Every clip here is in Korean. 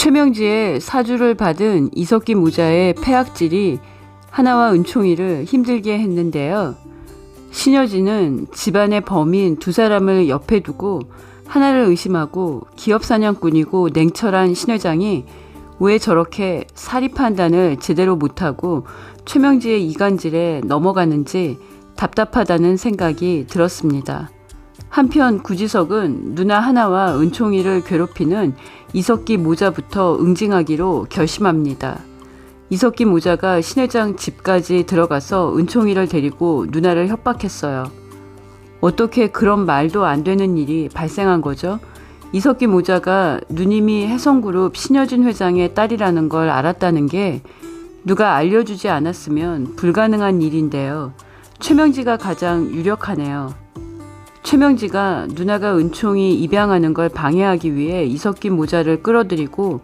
최명지의 사주를 받은 이석기 모자의 폐악질이 하나와 은총이를 힘들게 했는데요. 신여진은 집안의 범인 두 사람을 옆에 두고 하나를 의심하고 기업 사냥꾼이고 냉철한 신 회장이 왜 저렇게 사리 판단을 제대로 못하고 최명지의 이간질에 넘어가는지 답답하다는 생각이 들었습니다. 한편 구지석은 누나 하나와 은총이를 괴롭히는 이석기 모자부터 응징하기로 결심합니다. 이석기 모자가 신 회장 집까지 들어가서 은총이를 데리고 누나를 협박했어요. 어떻게 그런 말도 안 되는 일이 발생한 거죠? 이석기 모자가 누님이 해성그룹 신여진 회장의 딸이라는 걸 알았다는 게 누가 알려주지 않았으면 불가능한 일인데요. 최명지가 가장 유력하네요. 최명지가 누나가 은총이 입양하는 걸 방해하기 위해 이석기 모자를 끌어들이고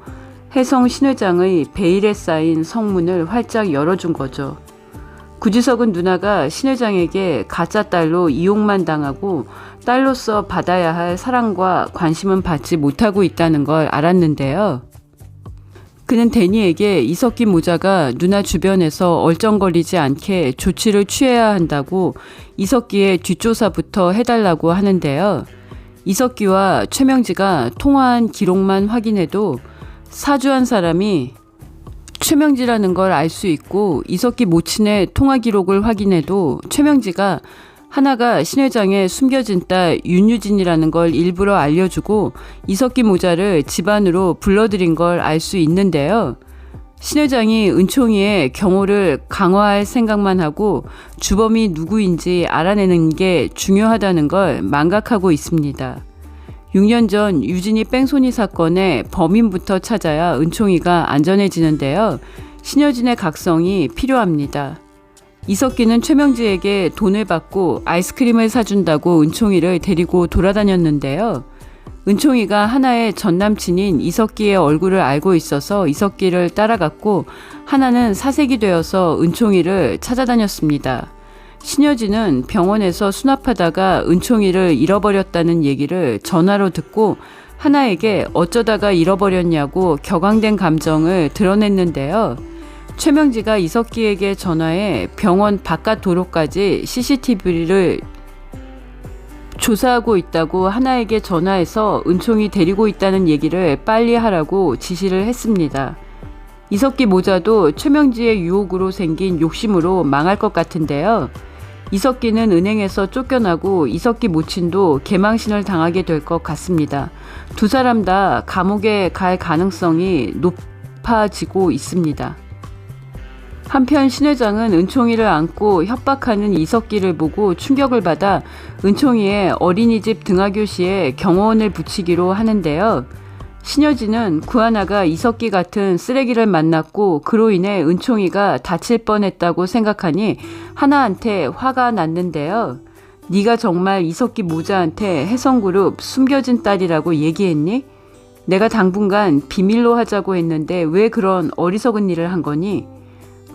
해성 신회장의 베일에 쌓인 성문을 활짝 열어준 거죠. 구지석은 누나가 신회장에게 가짜 딸로 이용만 당하고 딸로서 받아야 할 사랑과 관심은 받지 못하고 있다는 걸 알았는데요. 그는 데니에게 이석기 모자가 누나 주변에서 얼쩡거리지 않게 조치를 취해야 한다고 이석기의 뒷조사부터 해달라고 하는데요. 이석기와 최명지가 통화한 기록만 확인해도 사주한 사람이 최명지라는 걸 알 수 있고 이석기 모친의 통화 기록을 확인해도 최명지가 하나가 신 회장의 숨겨진 딸 윤유진이라는 걸 일부러 알려주고 이석기 모자를 집안으로 불러들인 걸 알 수 있는데요. 신 회장이 은총이의 경호를 강화할 생각만 하고 주범이 누구인지 알아내는 게 중요하다는 걸 망각하고 있습니다. 6년 전 유진이 뺑소니 사건의 범인부터 찾아야 은총이가 안전해지는데요. 신여진의 각성이 필요합니다. 이석기는 최명지에게 돈을 받고 아이스크림을 사준다고 은총이를 데리고 돌아다녔는데요. 은총이가 하나의 전남친인 이석기의 얼굴을 알고 있어서 이석기를 따라갔고 하나는 사색이 되어서 은총이를 찾아다녔습니다. 신여진은 병원에서 수납하다가 은총이를 잃어버렸다는 얘기를 전화로 듣고 하나에게 어쩌다가 잃어버렸냐고 격앙된 감정을 드러냈는데요. 최명지가 이석기에게 전화해 병원 바깥 도로까지 CCTV를 조사하고 있다고 하나에게 전화해서 은총이 데리고 있다는 얘기를 빨리 하라고 지시를 했습니다. 이석기 모자도 최명지의 유혹으로 생긴 욕심으로 망할 것 같은데요. 이석기는 은행에서 쫓겨나고 이석기 모친도 개망신을 당하게 될 것 같습니다. 두 사람 다 감옥에 갈 가능성이 높아지고 있습니다. 한편 신 회장은 은총이를 안고 협박하는 이석기를 보고 충격을 받아 은총이의 어린이집 등하교시에 경호원을 붙이기로 하는데요. 신여진은 구하나가 이석기 같은 쓰레기를 만났고 그로 인해 은총이가 다칠 뻔했다고 생각하니 하나한테 화가 났는데요. 네가 정말 이석기 모자한테 해성그룹 숨겨진 딸이라고 얘기했니? 내가 당분간 비밀로 하자고 했는데 왜 그런 어리석은 일을 한 거니?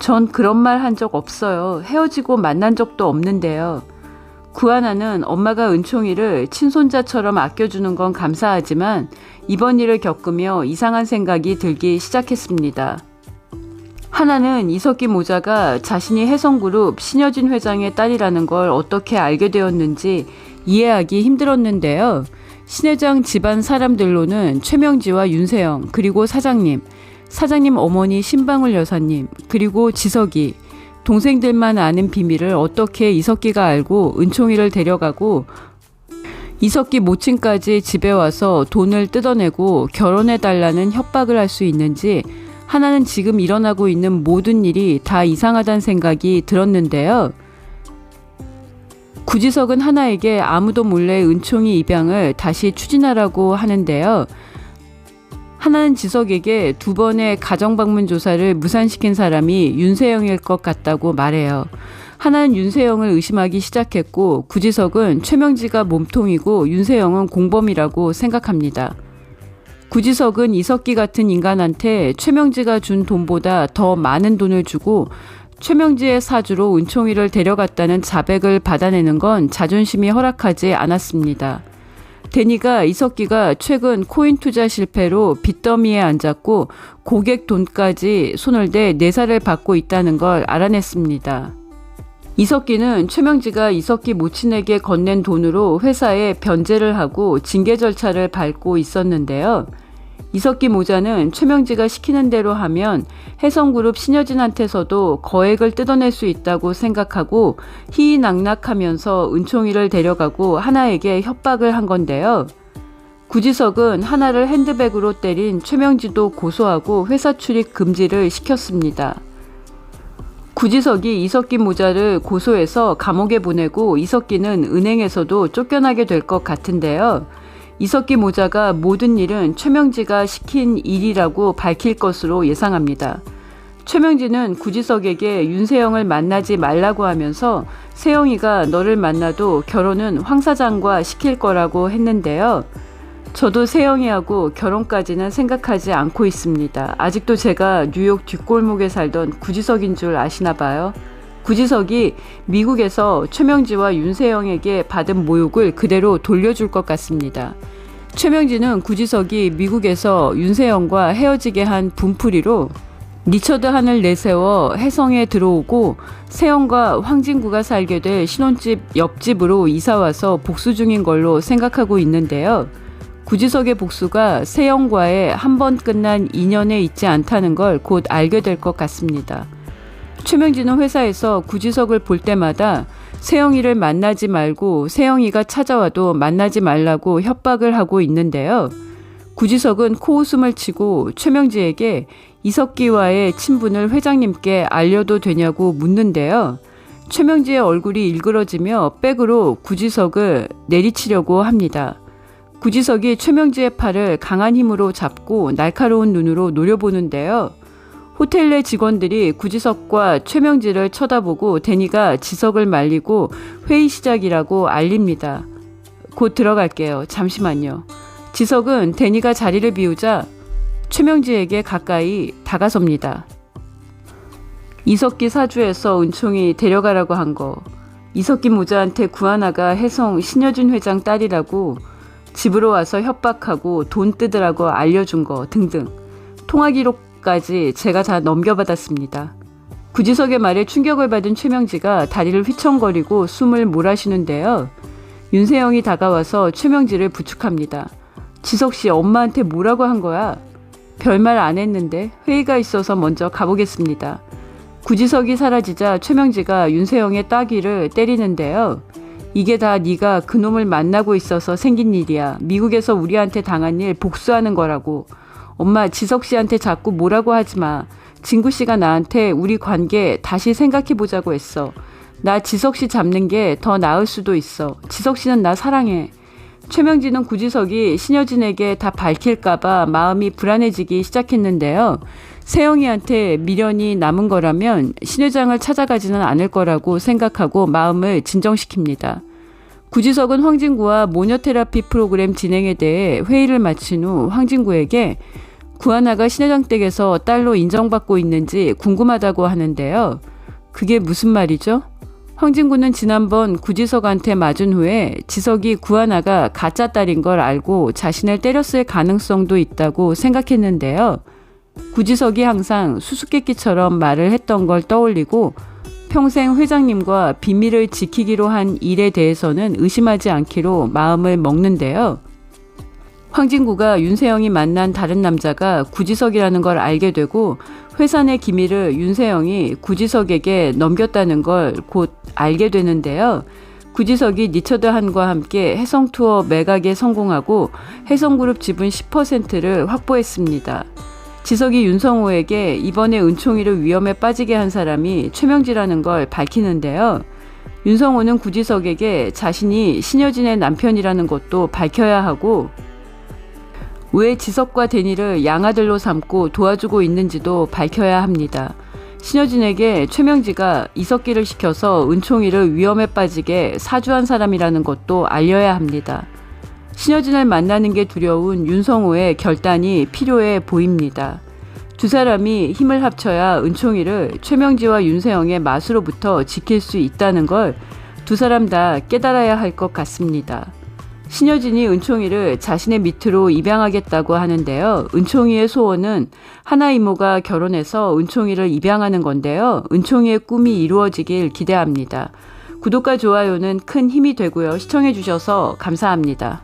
전 그런 말 한 적 없어요. 헤어지고 만난 적도 없는데요. 구하나는 엄마가 은총이를 친손자처럼 아껴주는 건 감사하지만 이번 일을 겪으며 이상한 생각이 들기 시작했습니다. 하나는 이석기 모자가 자신이 해성그룹 신여진 회장의 딸이라는 걸 어떻게 알게 되었는지 이해하기 힘들었는데요. 신 회장 집안 사람들로는 최명지와 윤세영 그리고 사장님 어머니 신방울 여사님 그리고 지석이 동생들만 아는 비밀을 어떻게 이석기가 알고 은총이를 데려가고 이석기 모친까지 집에 와서 돈을 뜯어내고 결혼해달라는 협박을 할 수 있는지 하나는 지금 일어나고 있는 모든 일이 다 이상하다는 생각이 들었는데요. 구지석은 하나에게 아무도 몰래 은총이 입양을 다시 추진하라고 하는데요. 하나는 지석에게 2번의 가정방문 조사를 무산시킨 사람이 윤세영일 것 같다고 말해요. 하나는 윤세영을 의심하기 시작했고 구지석은 최명지가 몸통이고 윤세영은 공범이라고 생각합니다. 구지석은 이석기 같은 인간한테 최명지가 준 돈보다 더 많은 돈을 주고 최명지의 사주로 은총이를 데려갔다는 자백을 받아내는 건 자존심이 허락하지 않았습니다. 데니가 이석기가 최근 코인 투자 실패로 빚더미에 앉았고 고객 돈까지 손을 대 내사를 받고 있다는 걸 알아냈습니다. 이석기는 최명지가 이석기 모친에게 건넨 돈으로 회사에 변제를 하고 징계 절차를 밟고 있었는데요. 이석기 모자는 최명지가 시키는 대로 하면 혜성그룹 신여진한테서도 거액을 뜯어낼 수 있다고 생각하고 희희낙낙하면서 은총이를 데려가고 하나에게 협박을 한 건데요. 구지석은 하나를 핸드백으로 때린 최명지도 고소하고 회사 출입 금지를 시켰습니다. 구지석이 이석기 모자를 고소해서 감옥에 보내고 이석기는 은행에서도 쫓겨나게 될 것 같은데요. 이석기 모자가 모든 일은 최명지가 시킨 일이라고 밝힐 것으로 예상합니다. 최명지는 구지석에게 윤세영을 만나지 말라고 하면서 세영이가 너를 만나도 결혼은 황 사장과 시킬 거라고 했는데요. 저도 세영이하고 결혼까지는 생각하지 않고 있습니다. 아직도 제가 뉴욕 뒷골목에 살던 구지석인 줄 아시나 봐요. 구지석이 미국에서 최명지와 윤세영에게 받은 모욕을 그대로 돌려줄 것 같습니다. 최명지는 구지석이 미국에서 윤세영과 헤어지게 한 분풀이로 리처드 한을 내세워 해성에 들어오고 세영과 황진구가 살게 될 신혼집 옆집으로 이사와서 복수 중인 걸로 생각하고 있는데요. 구지석의 복수가 세영과의 한 번 끝난 인연에 있지 않다는 걸 곧 알게 될 것 같습니다. 최명지는 회사에서 구지석을 볼 때마다 세영이를 만나지 말고 세영이가 찾아와도 만나지 말라고 협박을 하고 있는데요. 구지석은 코웃음을 치고 최명지에게 이석기와의 친분을 회장님께 알려도 되냐고 묻는데요. 최명지의 얼굴이 일그러지며 백으로 구지석을 내리치려고 합니다. 구지석이 최명지의 팔을 강한 힘으로 잡고 날카로운 눈으로 노려보는데요. 호텔 내 직원들이 구지석과 최명지를 쳐다보고 데니가 지석을 말리고 회의 시작이라고 알립니다. 곧 들어갈게요. 잠시만요. 지석은 데니가 자리를 비우자 최명지에게 가까이 다가섭니다. 이석기 사주에서 은총이 데려가라고 한 거, 이석기 모자한테 구하나가 혜성 신여진 회장 딸이라고 집으로 와서 협박하고 돈 뜯으라고 알려준 거 등등 통화 기록까지 제가 다 넘겨받았습니다. 구지석의 말에 충격을 받은 최명지가 다리를 휘청거리고 숨을 몰아쉬는데요. 윤세영이 다가와서 최명지를 부축합니다. 지석씨, 엄마한테 뭐라고 한 거야? 별말 안 했는데 회의가 있어서 먼저 가보겠습니다. 구지석이 사라지자 최명지가 윤세영의 따귀를 때리는데요. 이게 다 네가 그놈을 만나고 있어서 생긴 일이야. 미국에서 우리한테 당한 일 복수하는 거라고. 엄마, 지석씨한테 자꾸 뭐라고 하지 마. 진구씨가 나한테 우리 관계 다시 생각해보자고 했어. 나 지석씨 잡는 게 더 나을 수도 있어. 지석씨는 나 사랑해. 최명지는 구지석이 신여진에게 다 밝힐까봐 마음이 불안해지기 시작했는데요. 세영이한테 미련이 남은 거라면 신 회장을 찾아가지는 않을 거라고 생각하고 마음을 진정시킵니다. 구지석은 황진구와 모녀 테라피 프로그램 진행에 대해 회의를 마친 후 황진구에게 구하나가 신 회장 댁에서 딸로 인정받고 있는지 궁금하다고 하는데요. 그게 무슨 말이죠? 황진구는 지난번 구지석한테 맞은 후에 지석이 구하나가 가짜 딸인 걸 알고 자신을 때렸을 가능성도 있다고 생각했는데요. 구지석이 항상 수수께끼처럼 말을 했던 걸 떠올리고 평생 회장님과 비밀을 지키기로 한 일에 대해서는 의심하지 않기로 마음을 먹는데요. 황진구가 윤세영이 만난 다른 남자가 구지석이라는 걸 알게 되고 회사 내 기밀을 윤세영이 구지석에게 넘겼다는 걸 곧 알게 되는데요. 구지석이 리처드 한과 함께 해성 투어 매각에 성공하고 해성그룹 지분 10%를 확보했습니다. 지석이 윤성호에게 이번에 은총이를 위험에 빠지게 한 사람이 최명지라는 걸 밝히는데요. 윤성호는 구지석에게 자신이 신여진의 남편이라는 것도 밝혀야 하고 왜 지석과 데니를 양아들로 삼고 도와주고 있는지도 밝혀야 합니다. 신여진에게 최명지가 이석기를 시켜서 은총이를 위험에 빠지게 사주한 사람이라는 것도 알려야 합니다. 신여진을 만나는 게 두려운 윤성호의 결단이 필요해 보입니다. 두 사람이 힘을 합쳐야 은총이를 최명지와 윤세영의 맛으로부터 지킬 수 있다는 걸 두 사람 다 깨달아야 할 것 같습니다. 신여진이 은총이를 자신의 밑으로 입양하겠다고 하는데요. 은총이의 소원은 하나 이모가 결혼해서 은총이를 입양하는 건데요. 은총이의 꿈이 이루어지길 기대합니다. 구독과 좋아요는 큰 힘이 되고요. 시청해주셔서 감사합니다.